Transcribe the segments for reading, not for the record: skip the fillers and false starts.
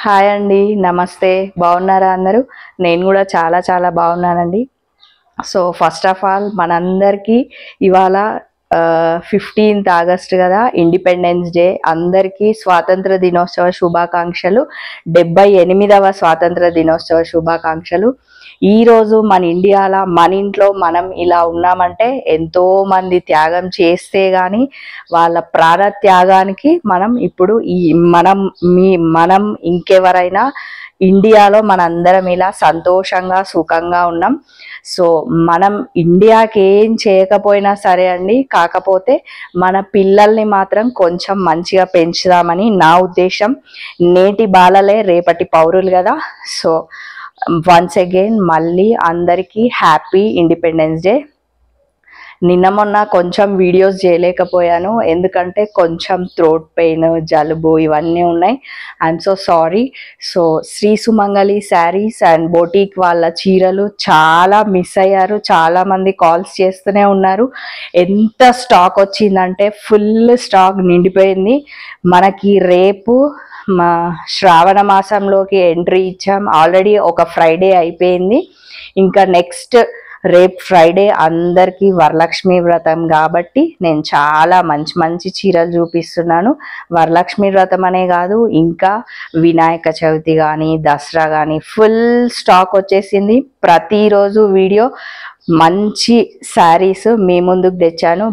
Hi అండి, నమస్తే. బాగున్నారా అందరూ? నేను కూడా చాలా చాలా బాగున్నానండి. సో ఫస్ట్ ఆఫ్ ఆల్ మనందరికీ ఇవాళ 15th ఆగస్ట్ కదా, ఇండిపెండెన్స్ డే. అందరికీ స్వాతంత్ర దినోత్సవ శుభాకాంక్షలు. 78వ స్వాతంత్ర దినోత్సవ శుభాకాంక్షలు. ఈరోజు మన ఇండియాలో మన ఇంట్లో మనం ఇలా ఉన్నామంటే ఎంతో మంది త్యాగం చేస్తే కానీ వాళ్ళ ప్రాణ త్యాగానికి మనం ఇప్పుడు మనం ఇంకెవరైనా ఇండియాలో మనందరం ఇలా సంతోషంగా సుఖంగా ఉన్నాం. సో మనం ఇండియాకి ఏం చేయకపోయినా సరే అండి, కాకపోతే మన పిల్లల్ని మాత్రం కొంచెం మంచిగా పెంచుదామని నా ఉద్దేశం. నేటి బాలలే రేపటి పౌరులు కదా. సో వన్స్ అగైన్ మళ్ళీ అందరికీ హ్యాపీ ఇండిపెండెన్స్ డే. నిన్న మొన్న కొంచెం వీడియోస్ చేయలేకపోయాను, ఎందుకంటే కొంచెం థ్రోట్ పెయిన్, జలుబు ఇవన్నీ ఉన్నాయి. I'm so sorry. So Sri Sumangali sarees and boutique వాళ్ళ చీరలు చాలా మిస్ అయ్యారు. చాలామంది కాల్స్ చేస్తూనే ఉన్నారు. ఎంత స్టాక్ వచ్చిందంటే ఫుల్ స్టాక్ నిండిపోయింది. మనకి రేపు మా శ్రావణ మాసంలోకి ఎంట్రీ ఇచ్చాం. ఆల్రెడీ ఒక ఫ్రైడే అయిపోయింది. ఇంకా నెక్స్ట్ రేపు ఫ్రైడే అందరికీ వరలక్ష్మి వ్రతం కాబట్టి నేను చాలా మంచి మంచి చీరలు చూపిస్తున్నాను. వరలక్ష్మి వ్రతం అనే కాదు, ఇంకా వినాయక చవితి కానీ దసరా కానీ ఫుల్ స్టాక్ వచ్చేసింది. ప్రతిరోజు వీడియో మంచి శారీస్ మీ ముందుకు తెచ్చాను.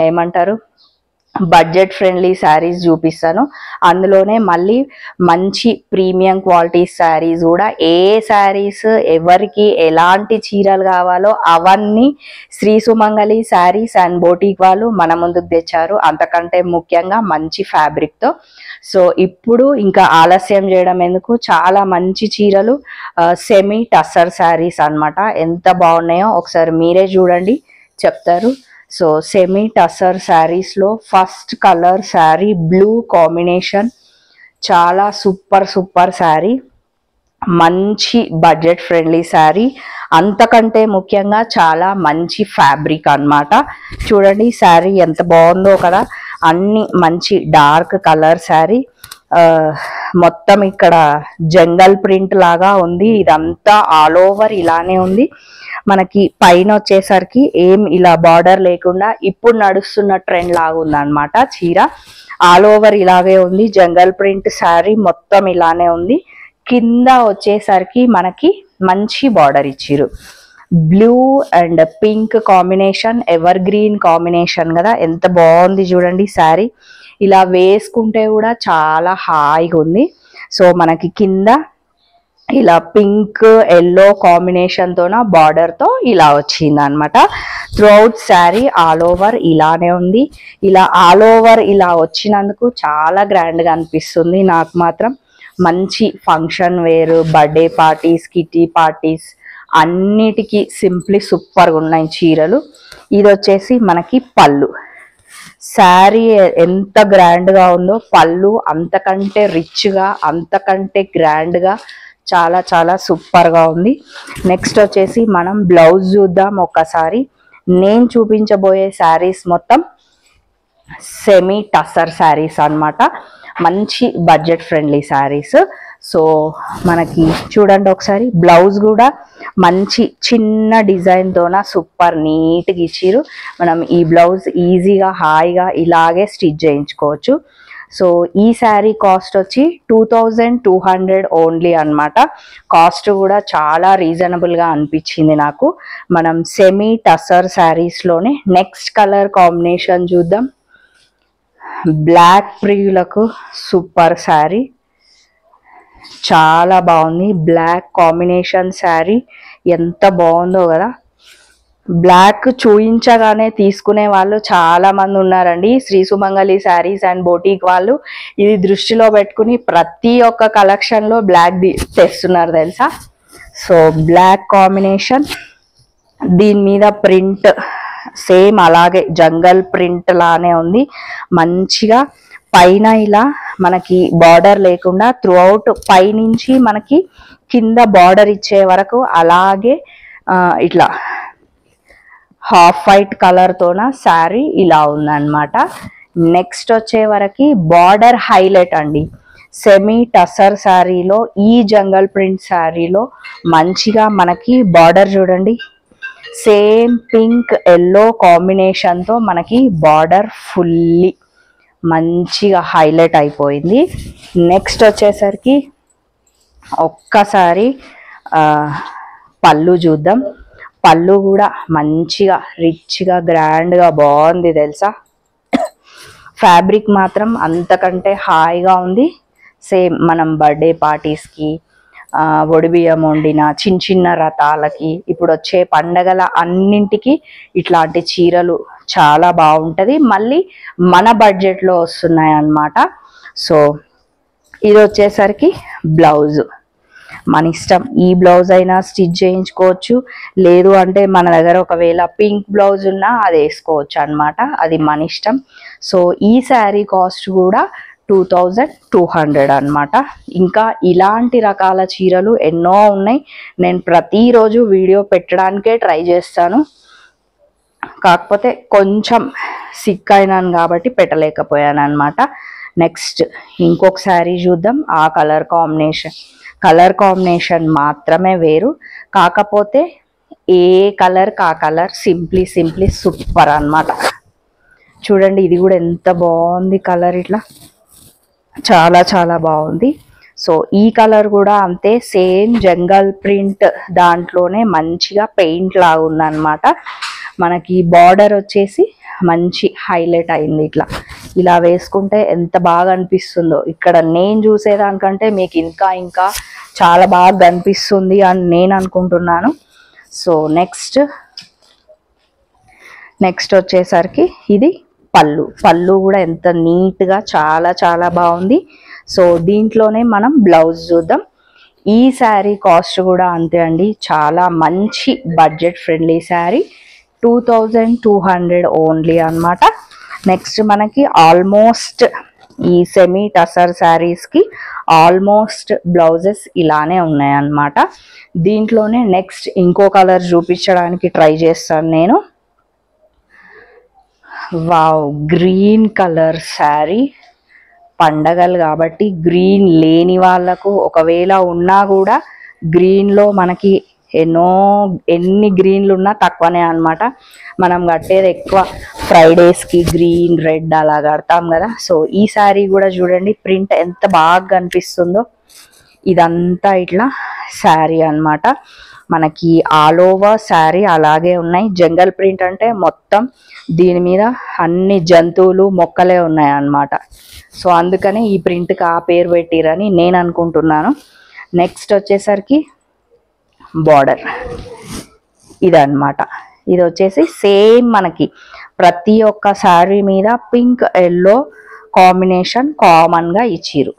ఏమంటారు, బడ్జెట్ ఫ్రెండ్లీ శారీస్ చూపిస్తాను. అందులోనే మళ్ళీ మంచి ప్రీమియం క్వాలిటీ శారీస్ కూడా. ఏ శారీస్ ఎవరికి ఎలాంటి చీరలు కావాలో అవన్నీ Shri Sumangali sarees and boutique వాళ్ళు మన ముందుకు తెచ్చారు, అంతకంటే ముఖ్యంగా మంచి ఫ్యాబ్రిక్తో. సో ఇప్పుడు ఇంకా ఆలస్యం చేయడం ఎందుకు, చాలా మంచి చీరలు సెమీ టస్సర్ శారీస్ అన్నమాట. ఎంత బాగున్నాయో ఒకసారి మీరే చూడండి, చెప్తారు. సో సెమీ టసర్ శారీస్లో first colour sari blue combination, చాలా సూపర్ శారీ. మంచి బడ్జెట్ ఫ్రెండ్లీ శారీ, అంతకంటే ముఖ్యంగా చాలా మంచి ఫ్యాబ్రిక్ అన్నమాట. చూడండి శారీ ఎంత బాగుందో కదా. అన్ని మంచి డార్క్ కలర్ శారీ. మొత్తం ఇక్కడ జంగల్ ప్రింట్ లాగా ఉంది. ఇదంతా ఆల్ ఓవర్ ఇలానే ఉంది. మనకి పైన వచ్చేసరికి ఏం ఇలా బార్డర్ లేకుండా ఇప్పుడు నడుస్తున్న ట్రెండ్ లాగా ఉంది అనమాట. చీర ఆల్ ఓవర్ ఇలాగే ఉంది. జంగల్ ప్రింట్ శారీ మొత్తం ఇలానే ఉంది. కింద వచ్చేసరికి మనకి మంచి బార్డర్ ఇచ్చిరు. Blue and pink combination, evergreen combination కదా, ఎంత బాగుంది చూడండి శారీ. ఇలా వేసుకుంటే కూడా చాలా హాయిగా ఉంది. సో మనకి కింద ఇలా పింక్ ఎల్లో కాంబినేషన్తోన బార్డర్తో ఇలా వచ్చింది అనమాట. త్రూఅవుట్ శారీ ఆల్ ఓవర్ ఇలానే ఉంది. ఇలా ఆల్ ఓవర్ ఇలా వచ్చినందుకు చాలా గ్రాండ్గా అనిపిస్తుంది నాకు మాత్రం. మంచి function wear, birthday parties, kitty parties అన్నిటికీ సింప్లీ సూపర్గా ఉన్నాయి చీరలు. ఇది వచ్చేసి మనకి పళ్ళు. శారీ ఎంత గ్రాండ్గా ఉందో, పళ్ళు అంతకంటే రిచ్గా, అంతకంటే గ్రాండ్గా చాలా చాలా సూపర్గా ఉంది. నెక్స్ట్ వచ్చేసి మనం బ్లౌజ్ చూద్దాం ఒకసారి. నేను చూపించబోయే శారీస్ మొత్తం సెమీ టస్సర్ శారీస్ అన్నమాట. మంచి బడ్జెట్ ఫ్రెండ్లీ శారీస్. సో మనకి చూడండి ఒకసారి, బ్లౌజ్ కూడా మంచి చిన్న డిజైన్తోన సూపర్ నీట్గా ఇచ్చిరు. మనం ఈ బ్లౌజ్ ఈజీగా హాయిగా ఇలాగే స్టిచ్ చేయించుకోవచ్చు. సో ఈ శారీ కాస్ట్ వచ్చి 2200 ఓన్లీ అన్నమాట. కాస్ట్ కూడా చాలా రీజనబుల్గా అనిపించింది నాకు. మనం సెమీ టసర్ శారీస్లోనే నెక్స్ట్ కలర్ కాంబినేషన్ చూద్దాం. బ్లాక్ ప్రియులకు సూపర్ శారీ, చాలా బాగుంది. బ్లాక్ కాంబినేషన్ శారీ ఎంత బాగుందో కదా. బ్లాక్ చూయించగానే తీసుకునే వాళ్ళు చాలా మంది ఉన్నారండి. Shri Sumangali sarees and boutique వాళ్ళు ఇది దృష్టిలో పెట్టుకుని ప్రతి ఒక్క కలెక్షన్లో బ్లాక్ తెస్తున్నారు తెలుసా. సో బ్లాక్ కాంబినేషన్, దీని మీద ప్రింట్ సేమ్ అలాగే జంగల్ ప్రింట్ లానే ఉంది. మంచిగా పైన ఇలా మనకి బార్డర్ లేకుండా త్రూఅవుట్ పైనుంచి మనకి కింద బార్డర్ ఇచ్చే వరకు అలాగే ఇట్లా హాఫ్ వైట్ కలర్తోన శారీ ఇలా ఉందన్నమాట. నెక్స్ట్ వచ్చే వరకు బార్డర్ హైలైట్ అండి. సెమీ టసర్ శారీలో ఈ జంగల్ ప్రింట్ శారీలో మంచిగా మనకి బార్డర్ చూడండి, సేమ్ పింక్ ఎల్లో కాంబినేషన్తో మనకి బార్డర్ ఫుల్లీ మంచిగా హైలైట్ అయిపోయింది. నెక్స్ట్ వచ్చేసరికి ఒక్కసారి పళ్ళు చూద్దాం. పళ్ళు కూడా మంచిగా రిచ్గా గ్రాండ్గా బాగుంది తెలుసా. ఫ్యాబ్రిక్ మాత్రం అంతకంటే హాయిగా ఉంది. సేమ్ మనం బర్త్డే పార్టీస్కి, ఒడిబియ్యం వండిన చిన్న చిన్న రథాలకి, ఇప్పుడు వచ్చే పండగల అన్నింటికి ఇట్లాంటి చీరలు చాలా బాగుంటుంది. మళ్ళీ మన బడ్జెట్లో వస్తున్నాయి అన్నమాట. సో ఇది వచ్చేసరికి బ్లౌజ్ మన ఇష్టం. ఈ బ్లౌజ్ అయినా స్టిచ్ చేయించుకోవచ్చు, లేదు అంటే మన దగ్గర ఒకవేళ పింక్ బ్లౌజ్ ఉన్నా అది వేసుకోవచ్చు అన్నమాట, అది మన ఇష్టం. సో ఈ శారీ కాస్ట్ కూడా 2200 అన్నమాట. ఇంకా ఇలాంటి రకాల చీరలు ఎన్నో ఉన్నాయి. నేను ప్రతిరోజు వీడియో పెట్టడానికే ట్రై చేస్తాను, కాకపోతే కొంచెం సిక్ అయినాను కాబట్టి పెట్టలేకపోయాను అన్నమాట. నెక్స్ట్ ఇంకొక శారీ చూద్దాం. ఆ కలర్ కాంబినేషన్ మాత్రమే వేరు, కాకపోతే ఏ కలర్ కా కలర్ సింప్లీ సూపర్ అన్నమాట. చూడండి ఇది కూడా ఎంత బాగుంది కలర్, ఇట్లా చాలా చాలా బాగుంది. సో ఈ కలర్ కూడా అంతే, సేమ్ జంగల్ ప్రింట్ దాంట్లోనే మంచిగా పెయింట్ లాగా ఉందన్నమాట. మనకి బార్డర్ వచ్చేసి మంచి హైలైట్ అయింది. ఇలా వేసుకుంటే ఎంత బాగా అనిపిస్తుందో, ఇక్కడ నేను చూసేదానికంటే మీకు ఇంకా ఇంకా చాలా బాగా కనిపిస్తుంది అని నేను అనుకుంటున్నాను. సో నెక్స్ట్ వచ్చేసరికి ఇది పళ్ళు కూడా ఎంత నీట్గా చాలా చాలా బాగుంది. సో దీంట్లోనే మనం బ్లౌజ్ చూద్దాం. ఈ శారీ కాస్ట్ కూడా అంతే అండి, చాలా మంచి బడ్జెట్ ఫ్రెండ్లీ శారీ, 2200 ఓన్లీ అన్నమాట. నెక్స్ట్ మనకి ఆల్మోస్ట్ ఈ సెమీ టసర్ శారీస్కి ఆల్మోస్ట్ బ్లౌజెస్ ఇలానే ఉన్నాయన్నమాట. దీంట్లోనే నెక్స్ట్ ఇంకో కలర్ చూపించడానికి ట్రై చేస్తాను నేను. Wow, green colour sari. పండగలు కాబట్టి గ్రీన్ లేని వాళ్ళకు, ఒకవేళ ఉన్నా కూడా గ్రీన్లో మనకి ఎన్ని గ్రీన్లు ఉన్నా తక్కువనే అన్నమాట. మనం కట్టేది ఎక్కువ ఫ్రైడేస్కి గ్రీన్ రెడ్ అలా కడతాం కదా. సో ఈ శారీ కూడా చూడండి ప్రింట్ ఎంత బాగా కనిపిస్తుందో. ఇదంతా ఇట్లా శారీ అన్నమాట. మనకి ఆల్ ఓవర్ శారీ అలాగే ఉన్నాయి. జంగల్ ప్రింట్ అంటే మొత్తం దీని మీద అన్ని జంతువులు మొక్కలే ఉన్నాయి అన్నమాట. సో అందుకని ఈ ప్రింట్కి ఆ పేరు పెట్టిరని నేను అనుకుంటున్నాను. నెక్స్ట్ వచ్చేసరికి బార్డర్ ఇదన్నమాట. ఇది వచ్చేసి సేమ్ మనకి ప్రతి ఒక్క శారీ మీద పింక్ ఎల్లో కాంబినేషన్ కామన్గా ఇచ్చిరు.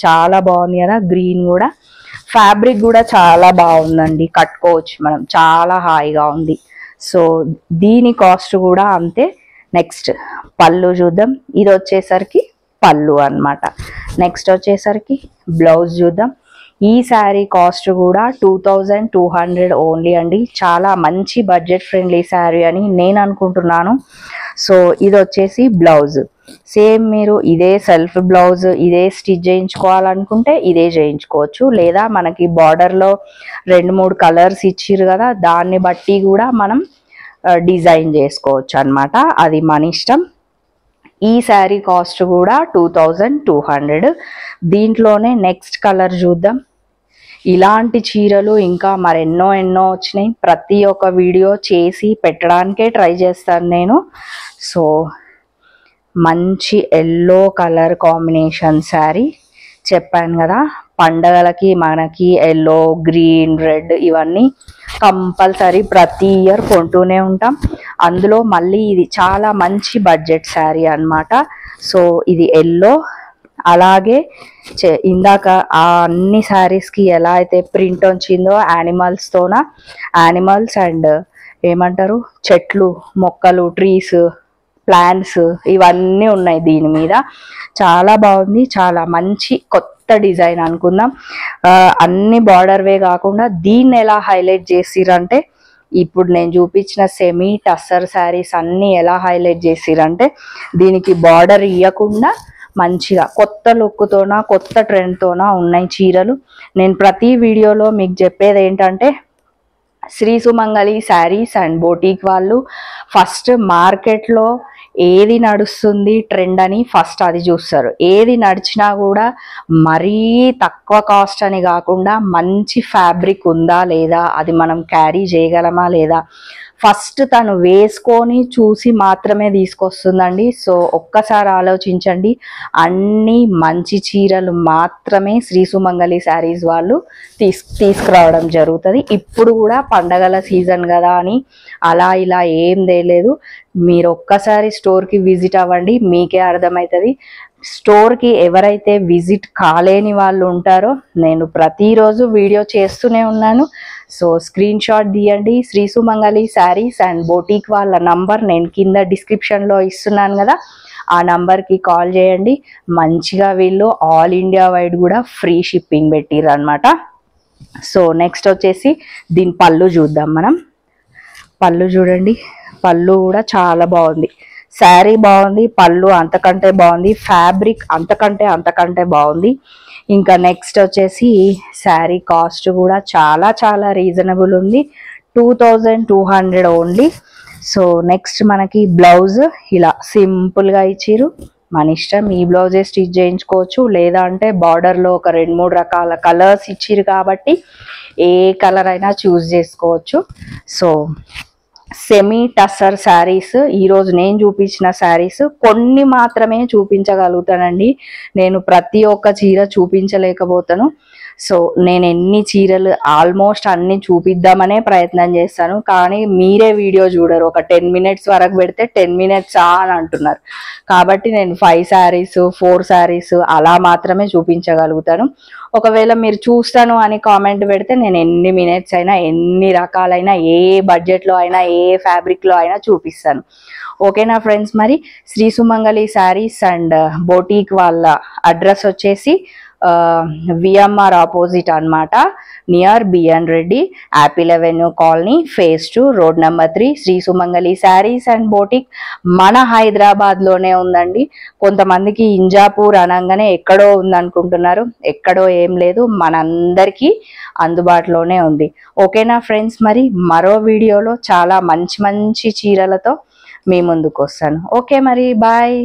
చాలా బాగుంది కదా. గ్రీన్ కూడా, ఫ్యాబ్రిక్ కూడా చాలా బాగుందండి, కట్టుకోవచ్చు మనం, చాలా హాయిగా ఉంది. సో దీని కాస్ట్ కూడా అంతే. నెక్స్ట్ పళ్ళు చూద్దాం. ఇది వచ్చేసరికి పళ్ళు అన్నమాట. నెక్స్ట్ వచ్చేసరికి బ్లౌజ్ చూద్దాం. ఈ శారీ కాస్ట్ కూడా 2200 ఓన్లీ అండి. చాలా మంచి బడ్జెట్ ఫ్రెండ్లీ శారీ అని నేను అనుకుంటున్నాను. సో ఇది వచ్చేసి బ్లౌజ్. సేమ్ మీరు ఇదే సెల్ఫ్ బ్లౌజ్ ఇదే స్టిచ్ చేయించుకోవాలనుకుంటే ఇదే చేయించుకోవచ్చు, లేదా మనకి బార్డర్లో 2-3 కలర్స్ ఇచ్చిర్రు కదా, దాన్ని బట్టి కూడా మనం డిజైన్ చేసుకోవచ్చు అన్నమాట, అది మన ఇష్టం. ఈ శారీ కాస్ట్ కూడా 2200. దీంట్లోనే నెక్స్ట్ కలర్ చూద్దాం. ఇలాంటి చీరలు ఇంకా మరెన్నో వచ్చినాయి. ప్రతి ఒక్క వీడియో చేసి పెట్టడానికే ట్రై చేస్తాను నేను. సో మంచి ఎల్లో కలర్ కాంబినేషన్ శారీ, చెప్పాను కదా పండగలకి మనకి ఎల్లో గ్రీన్ రెడ్ ఇవన్నీ కంపల్సరీ ప్రతి ఇయర్ కొంటూనే ఉంటాం. అందులో మళ్ళీ ఇది చాలా మంచి బడ్జెట్ శారీ అన్నమాట. సో ఇది ఎల్లో, అలాగే ఇందాక ఆ అన్ని శారీస్కి ఎలా అయితే ప్రింట్ వచ్చిందో యానిమల్స్ అండ్ ఏమంటారు చెట్లు మొక్కలు ట్రీస్ ప్లాంట్స్ ఇవన్నీ ఉన్నాయి దీని మీద. చాలా బాగుంది, చాలా మంచి కొత్త డిజైన్ అనుకుందాం. అన్ని బార్డర్వే కాకుండా దీన్ని ఎలా హైలైట్ చేసిరంటే, ఇప్పుడు నేను చూపించిన సెమీ టస్సర్ శారీస్ అన్నీ ఎలా హైలైట్ చేసిరంటే, దీనికి బార్డర్ ఇవ్వకుండా మంచిగా కొత్త లుక్తోన కొత్త ట్రెండ్తోన ఉన్నాయి చీరలు. నేను ప్రతి వీడియోలో మీకు చెప్పేది ఏంటంటే Shri Sumangali sarees and boutique వాళ్ళు ఫస్ట్ మార్కెట్లో ఏది నడుస్తుంది ట్రెండ్ అని ఫస్ట్ అది చూస్తారు. ఏది నడిచినా కూడా మరీ తక్కువ కాస్ట్ అని కాకుండా మంచి ఫ్యాబ్రిక్ ఉందా లేదా, అది మనం క్యారీ చేయగలమా లేదా, ఫస్ట్ తను వేసుకొని చూసి మాత్రమే తీసుకొస్తుందండి. సో ఒక్కసారి ఆలోచించండి. అన్ని మంచి చీరలు మాత్రమే శ్రీ సుమంగళి శారీస్ వాళ్ళు తీసుకురావడం జరుగుతుంది. ఇప్పుడు కూడా పండగల సీజన్ కదా అని అలా ఇలా ఏం తెలియదు. మీరు ఒక్కసారి స్టోర్కి విజిట్ అవ్వండి, మీకే అర్థమవుతుంది. స్టోర్కి ఎవరైతే విజిట్ కాలేని వాళ్ళు ఉంటారో నేను ప్రతిరోజు వీడియో చేస్తూనే ఉన్నాను. సో స్క్రీన్ షాట్ తీయండి. Shri Sumangali sarees and boutique వాళ్ళ నంబర్ నేను కింద డిస్క్రిప్షన్లో ఇస్తున్నాను కదా, ఆ నంబర్కి కాల్ చేయండి. మంచిగా వీళ్ళు ఆల్ ఇండియా వైడ్ కూడా ఫ్రీ షిప్పింగ్ పెట్టిర్రు అనమాట. సో నెక్స్ట్ వచ్చేసి దీని పళ్ళు చూద్దాం మనం. పళ్ళు చూడండి, పళ్ళు కూడా చాలా బాగుంది. శారీ బాగుంది, పళ్ళు అంతకంటే బాగుంది, ఫ్యాబ్రిక్ అంతకంటే బాగుంది. ఇంకా నెక్స్ట్ వచ్చేసి శారీ కాస్ట్ కూడా చాలా చాలా రీజనబుల్ ఉంది, 2200 ఓన్లీ. సో నెక్స్ట్ మనకి బ్లౌజ్ ఇలా సింపుల్గా ఇచ్చిర్రు. మన ఇష్టం, ఈ బ్లౌజే స్టిచ్ చేయించుకోవచ్చు, లేదా అంటే బార్డర్లో ఒక 2-3 రకాల కలర్స్ ఇచ్చిర్రు కాబట్టి ఏ కలర్ అయినా చూస్ చేసుకోవచ్చు. సో సెమీ టస్సర్ శారీస్ ఈరోజు నేను చూపించిన శారీస్ కొన్ని మాత్రమే చూపించగలుగుతానండి. నేను ప్రతి ఒక్క చీర చూపించలేకపోతాను. సో నేను ఎన్ని చీరలు ఆల్మోస్ట్ అన్ని చూపిద్దామనే ప్రయత్నం చేస్తాను, కానీ మీరే వీడియో చూడరు. ఒక 10 మినిట్స్ వరకు పెడితే 10 మినిట్స్ అని అంటున్నారు. కాబట్టి నేను 5 శారీస్ 4 శారీస్ అలా మాత్రమే చూపించగలుగుతాను. ఒకవేళ మీరు చూస్తాను అని కామెంట్ పెడితే నేను ఎన్ని మినిట్స్ అయినా, ఎన్ని రకాలైనా, ఏ బడ్జెట్లో అయినా, ఏ ఫ్యాబ్రిక్లో అయినా చూపిస్తాను. ఓకేనా ఫ్రెండ్స్? మరి Sri Sumangali sarees and boutique వాళ్ళ అడ్రస్ వచ్చేసి విఎంఆర్ ఆపోజిట్ అనమాట, near BN Reddy, Apple Avenue Colony, phase 2, road number 3, Sri Sumangali sarees and boutique మన హైదరాబాద్లోనే ఉందండి. కొంతమందికి ఇంజాపూర్ అనగానే ఎక్కడో ఉందనుకుంటున్నారు. ఎక్కడో ఏం లేదు, మనందరికీ అందుబాటులోనే ఉంది. ఓకేనా ఫ్రెండ్స్? మరి మరో వీడియోలో చాలా మంచి మంచి చీరలతో మీ ముందుకు వస్తాను. ఓకే మరి, బాయ్.